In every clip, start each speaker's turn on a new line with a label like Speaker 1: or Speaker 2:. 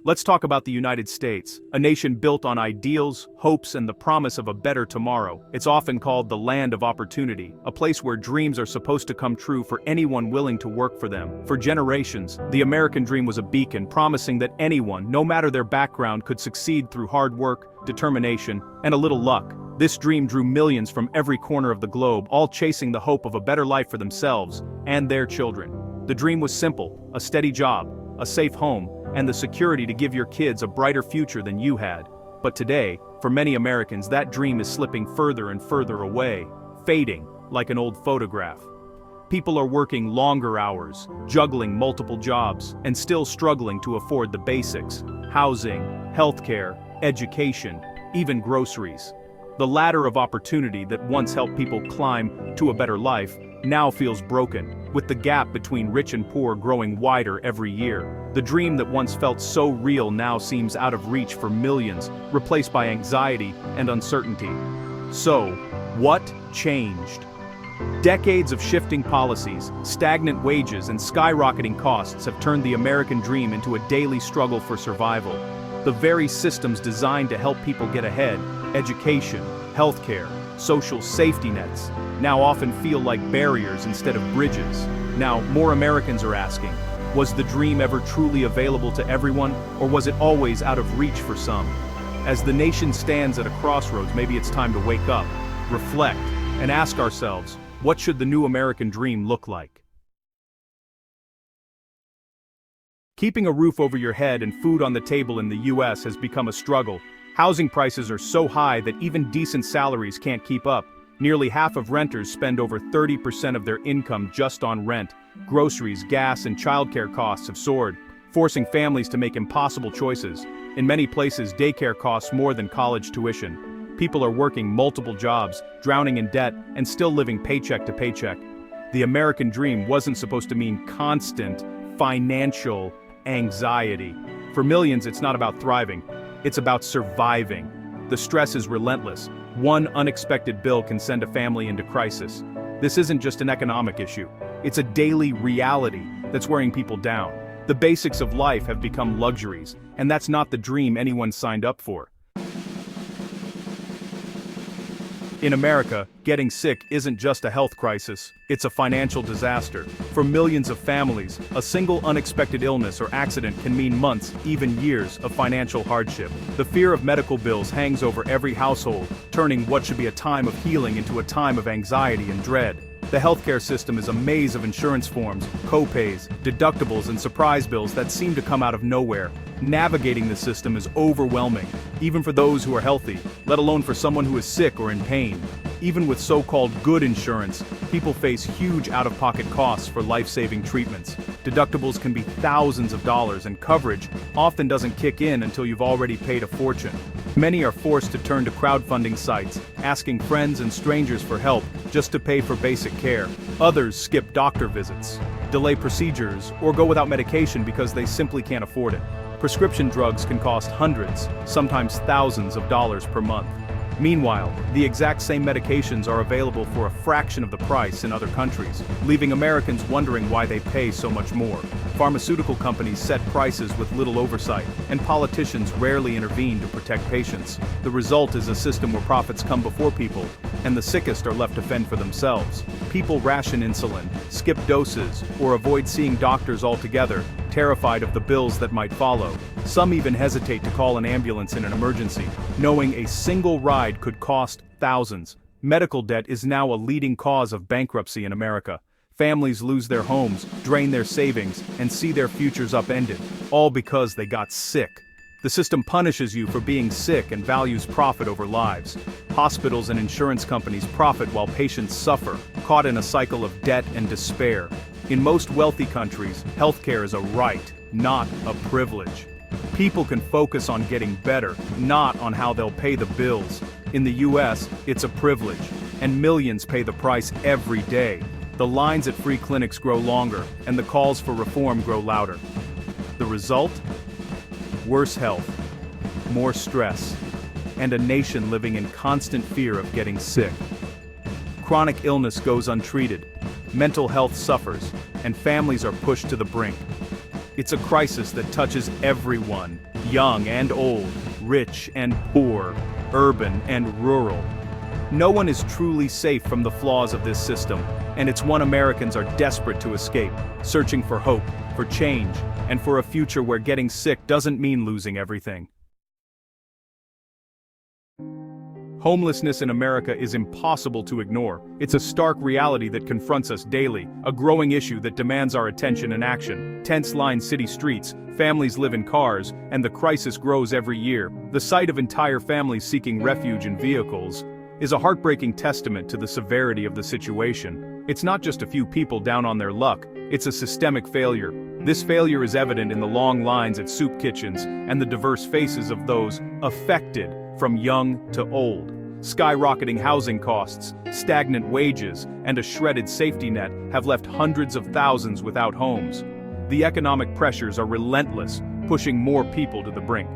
Speaker 1: Let's talk about the United States, a nation built on ideals, hopes, and the promise of a better tomorrow. It's often called the land of opportunity, a place where dreams are supposed to come true for anyone willing to work for them. For generations, the American dream was a beacon promising that anyone, no matter their background, could succeed through hard work, determination, and a little luck. This dream drew millions from every corner of the globe, all chasing the hope of a better life for themselves and their children. The dream was simple: a steady job, a safe home, and the security to give your kids a brighter future than you had. But today, for many Americans, that dream is slipping further and further away, fading like an old photograph. People are working longer hours, juggling multiple jobs, and still struggling to afford the basics: housing, healthcare, education, even groceries. The ladder of opportunity that once helped people climb to a better life now feels broken, with the gap between rich and poor growing wider every year. The dream that once felt so real now seems out of reach for millions, replaced by anxiety and uncertainty. So, what changed? Decades of shifting policies, stagnant wages, and skyrocketing costs have turned the American dream into a daily struggle for survival. The very systems designed to help people get ahead, education, healthcare, social safety nets, now often feel like barriers instead of bridges. Now, more Americans are asking, was the dream ever truly available to everyone, or was it always out of reach for some? As the nation stands at a crossroads, maybe it's time to wake up, reflect, and ask ourselves, what should the new American dream look like? Keeping a roof over your head and food on the table in the US has become a struggle. Housing prices are so high that even decent salaries can't keep up. Nearly half of renters spend over 30% of their income just on rent. Groceries, gas, and childcare costs have soared, forcing families to make impossible choices. In many places, daycare costs more than college tuition. People are working multiple jobs, drowning in debt, and still living paycheck to paycheck. The American dream wasn't supposed to mean constant financial anxiety. For millions, it's not about thriving, it's about surviving. The stress is relentless. One unexpected bill can send a family into crisis. This isn't just an economic issue, it's a daily reality that's wearing people down. The basics of life have become luxuries, and that's not the dream anyone signed up for. In America, getting sick isn't just a health crisis, it's a financial disaster. For millions of families, a single unexpected illness or accident can mean months, even years, of financial hardship. The fear of medical bills hangs over every household, turning what should be a time of healing into a time of anxiety and dread. The healthcare system is a maze of insurance forms, co-pays, deductibles, and surprise bills that seem to come out of nowhere. Navigating the system is overwhelming, even for those who are healthy, let alone for someone who is sick or in pain. Even with so-called good insurance, people face huge out-of-pocket costs for life-saving treatments. Deductibles can be thousands of dollars, and coverage often doesn't kick in until you've already paid a fortune. Many are forced to turn to crowdfunding sites, asking friends and strangers for help just to pay for basic care. Others skip doctor visits, delay procedures, or go without medication because they simply can't afford it. Prescription drugs can cost hundreds, sometimes thousands of dollars per month. Meanwhile, the exact same medications are available for a fraction of the price in other countries, leaving Americans wondering why they pay so much more. Pharmaceutical companies set prices with little oversight, and politicians rarely intervene to protect patients. The result is a system where profits come before people, and the sickest are left to fend for themselves. People ration insulin, skip doses, or avoid seeing doctors altogether, terrified of the bills that might follow. Some even hesitate to call an ambulance in an emergency, knowing a single ride could cost thousands. Medical debt is now a leading cause of bankruptcy in America. Families lose their homes, drain their savings, and see their futures upended, all because they got sick. The system punishes you for being sick and values profit over lives. Hospitals and insurance companies profit while patients suffer, caught in a cycle of debt and despair. In most wealthy countries, healthcare is a right, not a privilege. People can focus on getting better, not on how they'll pay the bills. In the US, it's a privilege, and millions pay the price every day. The lines at free clinics grow longer, and the calls for reform grow louder. The result? Worse health, more stress, and a nation living in constant fear of getting sick. Chronic illness goes untreated, mental health suffers, and families are pushed to the brink. It's a crisis that touches everyone, young and old, rich and poor, urban and rural. No one is truly safe from the flaws of this system, and it's one Americans are desperate to escape, searching for hope, for change, and for a future where getting sick doesn't mean losing everything. Homelessness in America is impossible to ignore. It's a stark reality that confronts us daily, a growing issue that demands our attention and action. Tents line city streets, families live in cars, and the crisis grows every year. The sight of entire families seeking refuge in vehicles is a heartbreaking testament to the severity of the situation. It's not just a few people down on their luck, it's a systemic failure. This failure is evident in the long lines at soup kitchens and the diverse faces of those affected, from young to old. Skyrocketing housing costs, stagnant wages, and a shredded safety net have left hundreds of thousands without homes. The economic pressures are relentless, pushing more people to the brink.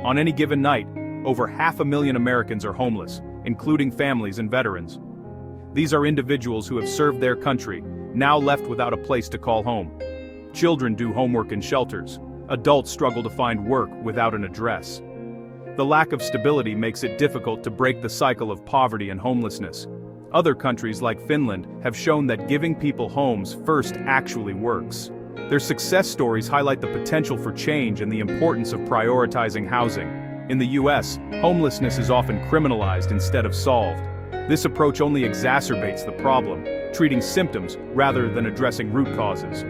Speaker 1: On any given night, over 500,000 Americans are homeless, including families and veterans. These are individuals who have served their country, now left without a place to call home. Children do homework in shelters. Adults struggle to find work without an address. The lack of stability makes it difficult to break the cycle of poverty and homelessness. Other countries like Finland have shown that giving people homes first actually works. Their success stories highlight the potential for change and the importance of prioritizing housing. In the US, homelessness is often criminalized instead of solved. This approach only exacerbates the problem, treating symptoms rather than addressing root causes.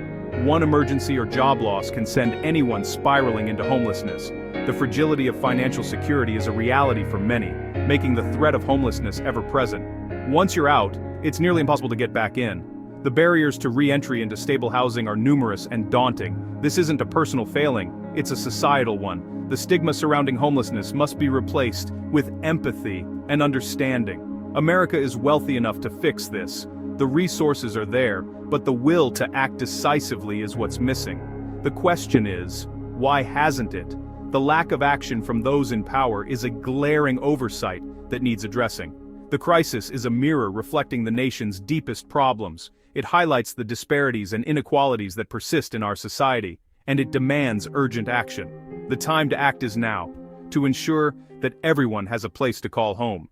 Speaker 1: One emergency or job loss can send anyone spiraling into homelessness. The fragility of financial security is a reality for many, making the threat of homelessness ever present. Once you're out, it's nearly impossible to get back in. The barriers to re-entry into stable housing are numerous and daunting. This isn't a personal failing, it's a societal one. The stigma surrounding homelessness must be replaced with empathy and understanding. America is wealthy enough to fix this. The resources are there, but the will to act decisively is what's missing. The question is, why hasn't it? The lack of action from those in power is a glaring oversight that needs addressing. The crisis is a mirror reflecting the nation's deepest problems. It highlights the disparities and inequalities that persist in our society, and it demands urgent action. The time to act is now, to ensure that everyone has a place to call home.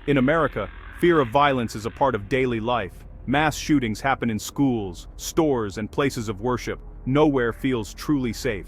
Speaker 1: In America, fear of violence is a part of daily life. Mass shootings happen in schools, stores, and places of worship. Nowhere feels truly safe.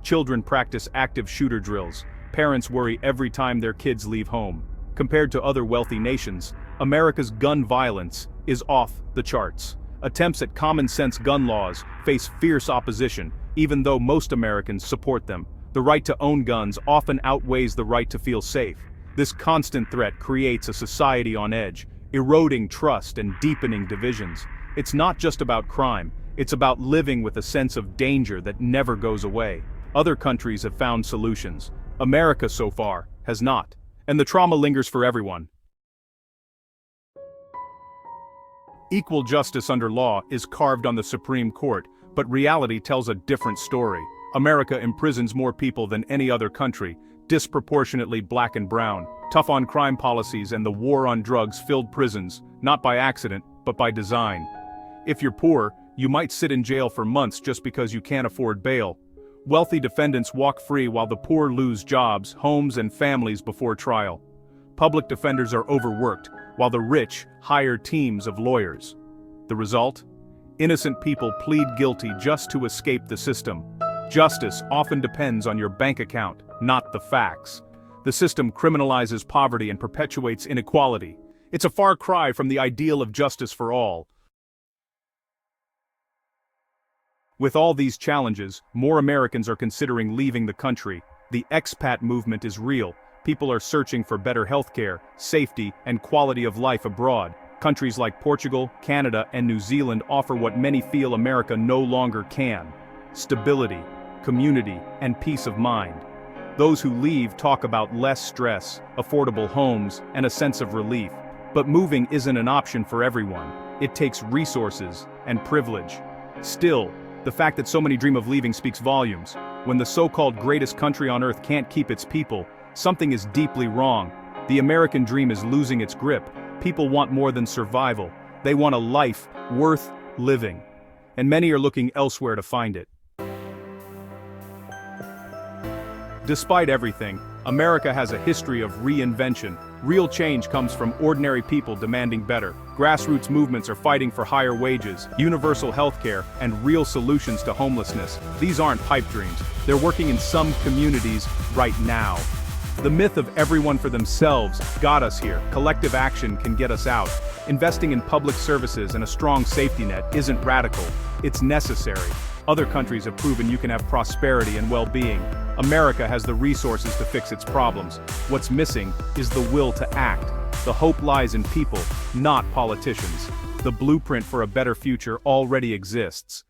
Speaker 1: Children practice active shooter drills. Parents worry every time their kids leave home. Compared to other wealthy nations, America's gun violence is off the charts. Attempts at common-sense gun laws face fierce opposition, even though most Americans support them. The right to own guns often outweighs the right to feel safe. This constant threat creates a society on edge, eroding trust and deepening divisions. It's not just about crime, it's about living with a sense of danger that never goes away. Other countries have found solutions. America, so far, has not. And the trauma lingers for everyone. Equal justice under law is carved on the Supreme Court, but reality tells a different story. America imprisons more people than any other country, disproportionately black and brown. Tough on crime policies and the war on drugs filled prisons, not by accident, but by design. If you're poor, you might sit in jail for months just because you can't afford bail. Wealthy defendants walk free while the poor lose jobs, homes, and families before trial. Public defenders are overworked, while the rich hire teams of lawyers. The result? Innocent people plead guilty just to escape the system. Justice often depends on your bank account, not the facts. The system criminalizes poverty and perpetuates inequality. It's a far cry from the ideal of justice for all. With all these challenges, more Americans are considering leaving the country. The expat movement is real. People are searching for better healthcare, safety, and quality of life abroad. Countries like Portugal, Canada, and New Zealand offer what many feel America no longer can: stability, community, and peace of mind. Those who leave talk about less stress, affordable homes, and a sense of relief. But moving isn't an option for everyone. It takes resources and privilege. Still, the fact that so many dream of leaving speaks volumes. When the so-called greatest country on earth can't keep its people, something is deeply wrong. The American dream is losing its grip. People want more than survival. They want a life worth living. And many are looking elsewhere to find it. Despite everything, America has a history of reinvention. Real change comes from ordinary people demanding better. Grassroots movements are fighting for higher wages, universal healthcare, and real solutions to homelessness. These aren't pipe dreams. They're working in some communities right now. The myth of everyone for themselves got us here. Collective action can get us out. Investing in public services and a strong safety net isn't radical. It's necessary. Other countries have proven you can have prosperity and well-being. America has the resources to fix its problems. What's missing is the will to act. The hope lies in people, not politicians. The blueprint for a better future already exists.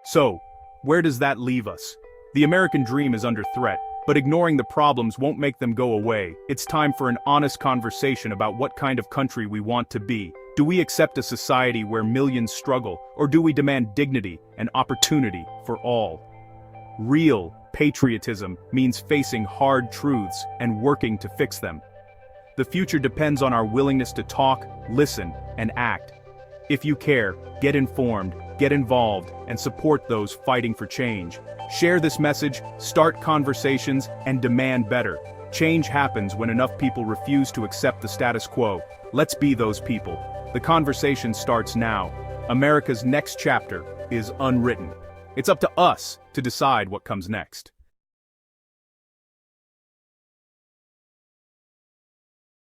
Speaker 1: So, where does that leave us? The American dream is under threat, but ignoring the problems won't make them go away. It's time for an honest conversation about what kind of country we want to be. Do we accept a society where millions struggle, or do we demand dignity and opportunity for all? Real patriotism means facing hard truths and working to fix them. The future depends on our willingness to talk, listen, and act. If you care, get informed, get involved, and support those fighting for change. Share this message, start conversations, and demand better. Change happens when enough people refuse to accept the status quo. Let's be those people. The conversation starts now. America's next chapter is unwritten. It's up to us to decide what comes next.